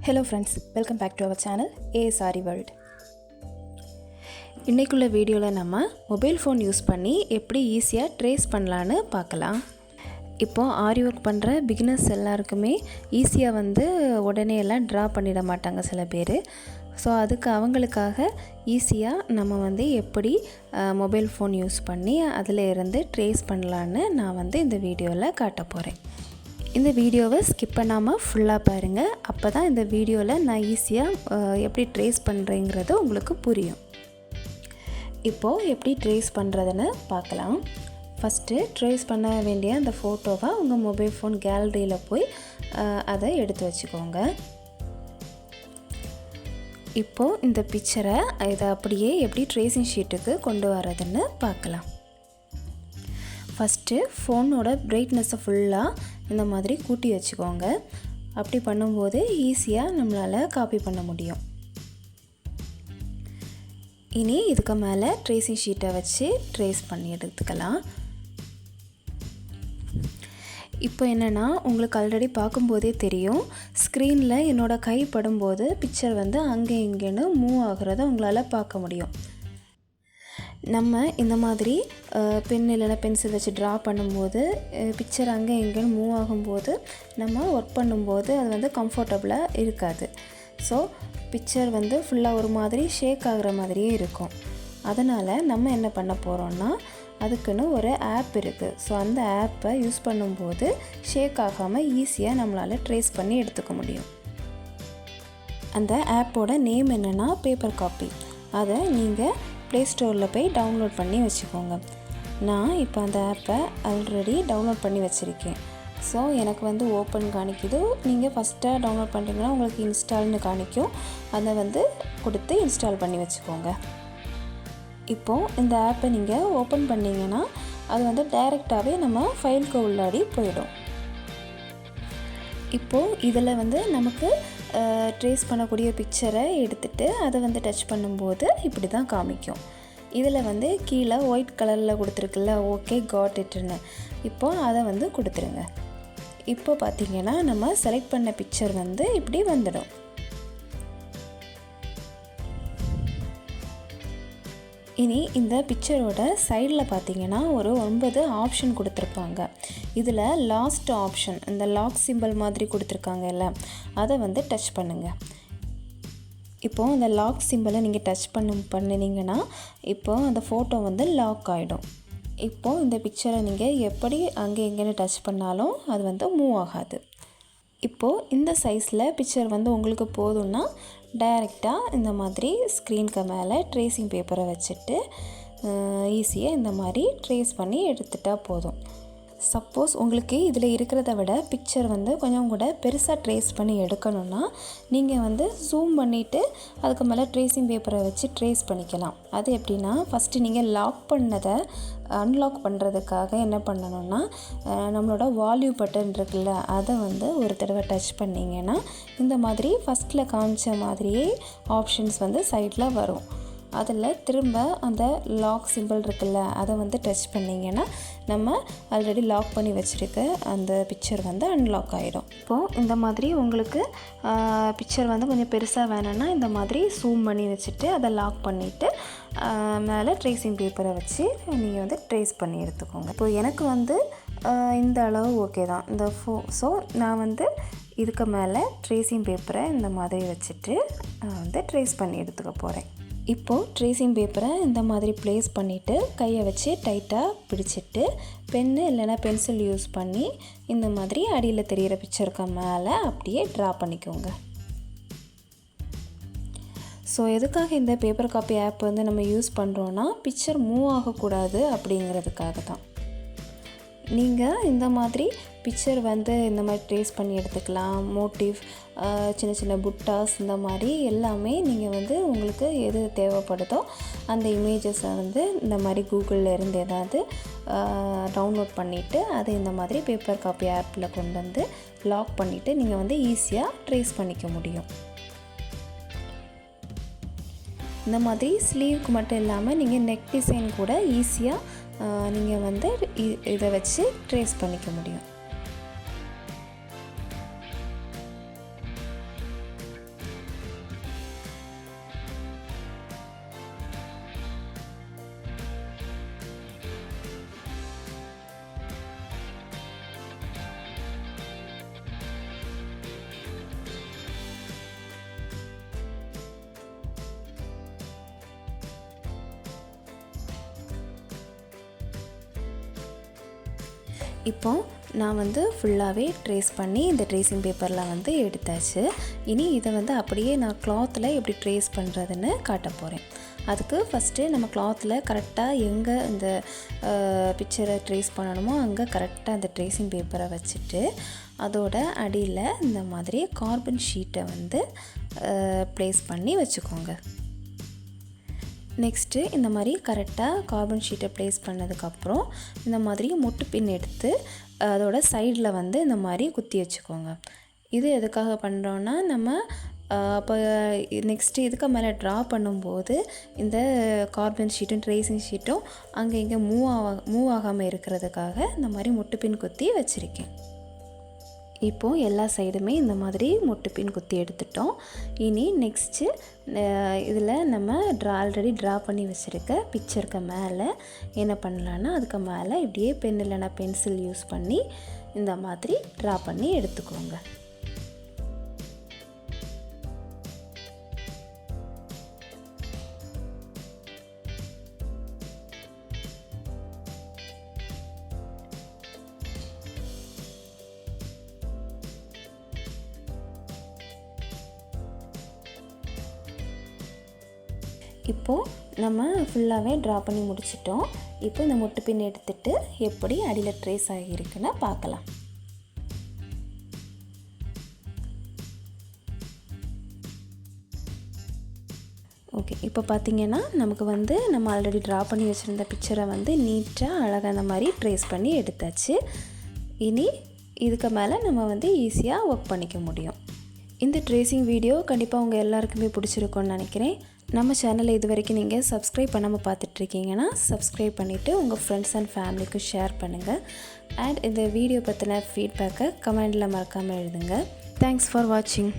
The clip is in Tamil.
Hello friends, welcome back to our channel Aari World. இன்னைக்குள்ள வீடியோல நம்ம மொபைல் ஃபோன் யூஸ் பண்ணி எப்படி ஈஸியா ட்ரேஸ் பண்ணலாம்னு பார்க்கலாம். இப்போ ஆரி வர்க் பண்ற beginners எல்லாருக்குமே ஈஸியா உடனே எல்லாம் டிரா பண்ணிட மாட்டாங்க சில பேர். ஸோ அதுக்கு அவங்களுக்காக ஈஸியா நம்ம எப்படி மொபைல் ஃபோன் யூஸ் பண்ணி அதில இருந்து ட்ரேஸ் பண்ணலாம்னு நான் இந்த வீடியோல காட்ட போறேன். இந்த வீடியோவை ஸ்கிப் பண்ணாமல் ஃபுல்லாக பாருங்கள். அப்போ தான் இந்த வீடியோவில் நான் ஈஸியாக எப்படி ட்ரேஸ் பண்ணுறேங்கிறது உங்களுக்கு புரியும். இப்போது எப்படி ட்ரேஸ் பண்ணுறதுன்னு பார்க்கலாம். ஃபஸ்ட்டு ட்ரேஸ் பண்ண வேண்டிய அந்த ஃபோட்டோவை உங்கள் மொபைல் ஃபோன் கேலரியில் போய் அதை எடுத்து வச்சுக்கோங்க. இப்போது இந்த பிக்சரை இதை அப்படியே எப்படி ட்ரேசிங் ஷீட்டுக்கு கொண்டு வரதுன்னு பார்க்கலாம். ஃபஸ்ட்டு ஃபோனோட பிரைட்னஸை ஃபுல்லாக இந்த மாதிரி கூட்டி வச்சுக்கோங்க. அப்படி பண்ணும்போது ஈஸியாக நம்மளால் காப்பி பண்ண முடியும். இனி இதுக்கு மேலே ட்ரேசிங் ஷீட்டை வச்சு ட்ரேஸ் பண்ணி எடுத்துக்கலாம். இப்போ என்னென்னா உங்களுக்கு ஆல்ரெடி பார்க்கும்போதே தெரியும், ஸ்க்ரீனில் என்னோடய கை படும்போது பிக்சர் அங்கே இங்கேன்னு மூவ் ஆகிறத உங்களால் பார்க்க முடியும். நம்ம இந்த மாதிரி பென் இல்லைனா பென்சில் வச்சு ட்ரா பண்ணும்போது பிக்சர் அங்கே எங்கேன்னு மூவ் ஆகும்போது நம்ம ஒர்க் பண்ணும்போது அது கம்ஃபர்டபுளாக இருக்காது. ஸோ பிக்சர் ஃபுல்லாக ஒரு மாதிரி ஷேக் ஆகிற மாதிரியே இருக்கும். அதனால் நம்ம என்ன பண்ண போகிறோன்னா, அதுக்குன்னு ஒரு ஆப் இருக்குது. ஸோ அந்த ஆப்பை யூஸ் பண்ணும்போது ஷேக் ஆகாமல் ஈஸியாக நம்மளால் ட்ரேஸ் பண்ணி எடுத்துக்க முடியும். அந்த ஆப்போட நேம் என்னென்னா பேப்பர் காப்பி. அதை நீங்கள் ப்ளே ஸ்டோரில் போய் டவுன்லோட் பண்ணி வச்சுக்கோங்க. நான் இப்போ அந்த ஆப்பை ஆல்ரெடி டவுன்லோட் பண்ணி வச்சுருக்கேன். ஸோ எனக்கு ஓப்பன் காணிக்குது. நீங்கள் ஃபஸ்ட்டாக டவுன்லோட் பண்ணுறீங்கன்னா உங்களுக்கு இன்ஸ்டால்னு காணிக்கும். அதை கொடுத்து இன்ஸ்டால் பண்ணி வச்சுக்கோங்க. இப்போது இந்த ஆப்பை நீங்கள் ஓப்பன் பண்ணிங்கன்னா அது டைரெக்டாகவே நம்ம ஃபைலுக்கு உள்ளாடி போயிடும். இப்போது இதில் நமக்கு ட்ரேஸ் பண்ணக்கூடிய பிக்சரை எடுத்துகிட்டு அதை டச் பண்ணும்போது இப்படி தான் காமிக்கும். இதில் கீழே ஒயிட் கலரில் கொடுத்துருக்குல்ல, ஓகே காட் இட்னு, இப்போது அதை கொடுத்துருங்க. இப்போ பார்த்திங்கன்னா நம்ம செலக்ட் பண்ண பிக்சர் இப்படி வந்துடும். இனி இந்த பிக்சரோட சைடில் பார்த்திங்கன்னா ஒரு 9 ஆப்ஷன் கொடுத்துருப்பாங்க. இதில் லாஸ்ட் ஆப்ஷன் இந்த லாக் சிம்பிள் மாதிரி கொடுத்துருக்காங்கல்ல, அதை டச் பண்ணுங்கள். இப்போது இந்த லாக் சிம்பிளை நீங்கள் டச் பண்ணினீங்கன்னா இப்போது அந்த ஃபோட்டோ லாக் ஆகிடும். இப்போது இந்த பிக்சரை நீங்கள் எப்படி அங்கே எங்கேன்னு டச் பண்ணாலும் அது மூவ் ஆகாது. இப்போது இந்த சைஸில் பிக்சர் உங்களுக்கு போதும்னா டைரெக்டாக இந்த மாதிரி ஸ்க்ரீனுக்கு மேலே ட்ரேசிங் பேப்பரை வச்சுட்டு ஈஸியாக இந்த மாதிரி ட்ரேஸ் பண்ணி எடுத்துட்டால் போதும். சப்போஸ் உங்களுக்கு இதில் இருக்கிறத விட பிக்சர் கொஞ்சம் கூட பெருசாக ட்ரேஸ் பண்ணி எடுக்கணும்னா நீங்கள் ஜூம் பண்ணிவிட்டு அதுக்கு மேலே ட்ரேசிங் பேப்பரை வச்சு ட்ரேஸ் பண்ணிக்கலாம். அது எப்படின்னா, ஃபஸ்ட்டு நீங்கள் லாக் பண்ணதை அன்லாக் பண்ணுறதுக்காக என்ன பண்ணணும்னா, நம்மளோட வால்யூம் பட்டன் இருக்குல்ல, அதை ஒரு தடவை டச் பண்ணிங்கன்னா இந்த மாதிரி ஃபஸ்ட்டில் காமிச்ச மாதிரியே ஆப்ஷன்ஸ் சைடில் வரும். அதில் திரும்ப அந்த லாக் சிம்பிள் இருக்குல்ல, அதை டச் பண்ணிங்கன்னா நம்ம ஆல்ரெடி லாக் பண்ணி வச்சுருக்க அந்த பிக்சர் அன்லாக் ஆகிடும். இப்போது இந்த மாதிரி உங்களுக்கு பிக்சர் கொஞ்சம் பெருசாக வேணும்னா இந்த மாதிரி ஜூம் பண்ணி வச்சுட்டு அதை லாக் பண்ணிவிட்டு மேலே ட்ரேசிங் பேப்பரை வச்சு நீங்கள் ட்ரேஸ் பண்ணி எடுத்துக்கோங்க. இப்போது எனக்கு இந்த அளவு ஓகே தான். இந்த ஸோ நான் இதுக்கு மேலே ட்ரேசிங் பேப்பரை இந்த மாதிரி வச்சுட்டு ட்ரேஸ் பண்ணி எடுத்துக்க போகிறேன். இப்போது ட்ரேசிங் பேப்பரை இந்த மாதிரி ப்ளேஸ் பண்ணிவிட்டு கையை வச்சு டைட்டாக பிடிச்சிட்டு பென்னு இல்லைனா பென்சில் யூஸ் பண்ணி இந்த மாதிரி அடியில் தெரிகிற பிக்சருக்கு மேலே அப்படியே ட்ரா பண்ணிக்கோங்க. ஸோ எதுக்காக இந்த பேப்பர் காப்பி ஆப் நம்ம யூஸ் பண்ணுறோன்னா, பிக்சர் மூவ் ஆகக்கூடாது அப்படிங்கிறதுக்காக தான். நீங்கள் இந்த மாதிரி பிக்சர் இந்த மாதிரி ட்ரேஸ் பண்ணி எடுத்துக்கலாம். மோட்டிவ், சின்ன சின்ன புட்டாஸ், இந்த மாதிரி எல்லாமே நீங்கள் உங்களுக்கு எது தேவைப்படுதோ அந்த இமேஜஸை இந்த மாதிரி கூகுளில் இருந்து ஏதாவது டவுன்லோட் பண்ணிவிட்டு அதை இந்த மாதிரி பேப்பர் காப்பி ஆப்பில் கொண்டு லாக் பண்ணிவிட்டு நீங்கள் ஈஸியாக ட்ரேஸ் பண்ணிக்க முடியும். இந்த மாதிரி ஸ்லீவுக்கு மட்டும் இல்லாமல் நீங்கள் நெக் டிசைன் கூட ஈஸியாக நீங்கள் இதை வச்சு ட்ரேஸ் பண்ணிக்க முடியும். இப்போ நான் வந்து ஃபுல்லாகவே ட்ரேஸ் பண்ணி இந்த ட்ரேசிங் பேப்பரில் வந்து எடுத்தாச்சு. இனி இதை வந்து அப்படியே நான் கிளாத்தில் எப்படி ட்ரேஸ் பண்ணுறதுன்னு காட்ட போகிறேன். அதுக்கு ஃபஸ்ட்டு நம்ம கிளாத்தில் கரெக்டாக எங்கே இந்த பிக்சரை ட்ரேஸ் பண்ணணுமோ அங்கே கரெக்டாக அந்த ட்ரேசிங் பேப்பரை வச்சுட்டு அதோட அடியில் இந்த மாதிரி கார்பன் ஷீட்டை வந்து ப்ளேஸ் பண்ணி வச்சுக்கோங்க. நெக்ஸ்ட்டு இந்த மாதிரி கரெக்டாக கார்பன் ஷீட்டை ப்ளேஸ் பண்ணதுக்கப்புறம் இந்த மாதிரி முட்டு பின் எடுத்து அதோட சைடில் வந்து இந்த மாதிரி குத்தி வச்சுக்கோங்க. இது எதுக்காக பண்ணுறோன்னா நம்ம அப்போ நெக்ஸ்ட்டு இதுக்கு மேலே ட்ரா பண்ணும்போது இந்த கார்பன் ஷீட்டும் ட்ரேசிங் ஷீட்டும் அங்கே இங்கே மூவ் ஆகாமல் இருக்கிறதுக்காக இந்த மாதிரி முட்டு பின் குத்தி வச்சுருக்கேன். இப்போது எல்லா சைடுமே இந்த மாதிரி முட்டு பின் குத்தி எடுத்துட்டோம். இனி நெக்ஸ்ட்டு இதில் நம்ம ஆல்ரெடி ட்ரா பண்ணி வச்சுருக்க பிக்சருக்கு மேலே என்ன பண்ணலான்னா அதுக்கு மேலே இப்படியே பென் இல்லைனா பென்சில் யூஸ் பண்ணி இந்த மாதிரி ட்ரா பண்ணி எடுத்துக்கோங்க. இப்போது நம்ம ஃபுல்லாகவே ட்ரா பண்ணி முடிச்சிட்டோம். இப்போ இந்த முட்டு பின் எடுத்துகிட்டு எப்படி அடியில் ட்ரேஸ் ஆகியிருக்குன்னு பார்க்கலாம். ஓகே, இப்போ பார்த்திங்கன்னா நமக்கு வந்து நம்ம ஆல்ரெடி ட்ரா பண்ணி வச்சுருந்த பிக்சரை வந்து நீட்டாக அழகாக அந்த மாதிரி ட்ரேஸ் பண்ணி எடுத்தாச்சு. இனி இதுக்கு மேலே நம்ம வந்து ஈஸியாக ஒர்க் பண்ணிக்க முடியும். இந்த ட்ரேசிங் வீடியோ கண்டிப்பாக உங்கள் எல்லாருக்குமே பிடிச்சிருக்கும்னு நினைக்கிறேன். நம்ம சேனலை இது வரைக்கும் நீங்கள் சப்ஸ்கிரைப் பண்ணாமல் பார்த்துட்ருக்கீங்கன்னா சப்ஸ்கிரைப் பண்ணிவிட்டு உங்கள் ஃப்ரெண்ட்ஸ் அண்ட் ஃபேமிலிக்கு ஷேர் பண்ணுங்கள். அண்ட் இந்த வீடியோ பற்றின ஃபீட்பேக்கை கமெண்டில் மறக்காமல் எழுதுங்க. தேங்க்ஸ் ஃபார் வாட்சிங்.